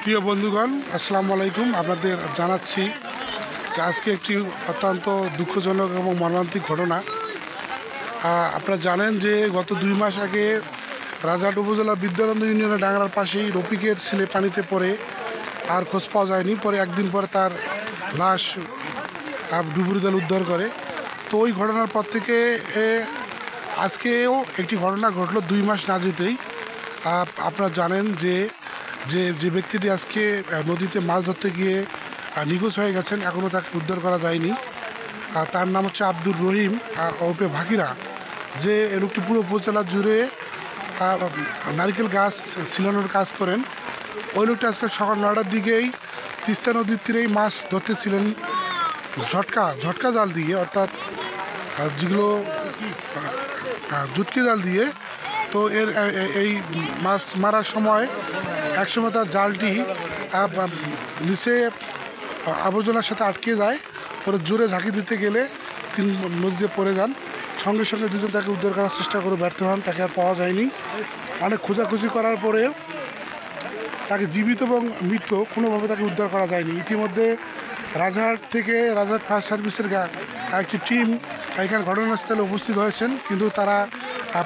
প্রিয় বন্ধুগণ, আসসালামু আলাইকুম। আপনাদের জানাচ্ছি যে আজকে একটি অত্যন্ত দুঃখজনক এবং মর্মান্তিক ঘটনা। আপনারা জানেন যে গত 2 মাস আগে রাজারহাট উপজেলার বিদ্যানন্দ ইউনিয়নের ডাঙ্গার পাশেই রফিকের ছেলে পানিতে পড়ে আর খোঁজ পাওয়া যায়নি। পরে একদিন পরে তার লাশ ডুবুরি দল উদ্ধার করে। তো ওই ঘটনার পর থেকে আজকেও একটি ঘটনা ঘটলো 2 মাস না যেতেই। আপনারা জানেন যে যে ব্যক্তিটি আজকে নদীতে মাছ ধরতে গিয়ে নিখোঁজ হয়ে গেছেন, এখনও তাকে উদ্ধার করা যায়নি। তার নাম হচ্ছে আব্দুর রহিম ওরফে ভাকিরা। যে লোকটি পুরো উপজেলা জুড়ে নারকেল গাছ ছিলানোর কাজ করেন। ওই লোকটি আজকে সকাল 9টার দিকেই তিস্তা নদীর তীরেই মাছ ধরতেছিলেন ঝটকা জাল দিয়ে, অর্থাৎ যেগুলো জুটকি জাল দিয়ে। তো এই মাছ মারার সময় একসময় তার জালটি নিচে আবর্জনার সাথে আটকে যায়। পরে জোরে ঝাঁকি দিতে গেলে তিনি নদীতে পড়ে যান। সঙ্গে সঙ্গে দুজন তাকে উদ্ধার করার চেষ্টা করে ব্যর্থ হন, তাকে আর পাওয়া যায়নি। অনেক খোঁজাখুঁজি করার পরে তাকে জীবিত এবং মৃত কোনোভাবে তাকে উদ্ধার করা যায়নি। ইতিমধ্যে রাজারহাট ফায়ার সার্ভিসের একটি টিম এখানে ঘটনাস্থলে উপস্থিত হয়েছেন, কিন্তু তারা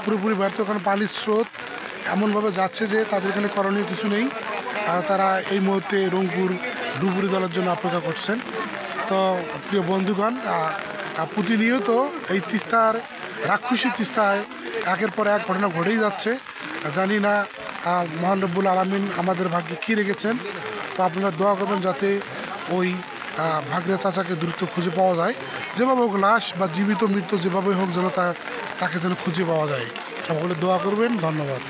পুরোপুরি ব্যর্থ। কারণ পানির স্রোত এমনভাবে যাচ্ছে যে তাদের এখানে করণীয় কিছু নেই। তারা এই মুহূর্তে রংপুর ডুবুরি দলের জন্য অপেক্ষা করছেন। তো প্রিয় বন্ধুগণ, প্রতিনিয়ত এই রাক্ষসী তিস্তায় একের পর এক ঘটনা ঘটেই যাচ্ছে। জানি না মহান রব্বুল আলামিন আমাদের ভাগ্যে কী রেখেছেন। তো আপনারা দোয়া করবেন যাতে ওই ভাগ্যে চাচাকে দ্রুত খুঁজে পাওয়া যায়। যেভাবে হোক, লাশ বা জীবিত মৃত্যু যেভাবে হোক, যেন তাকে যেন খুঁজে পাওয়া যায়। সকলে দোয়া করবেন। ধন্যবাদ।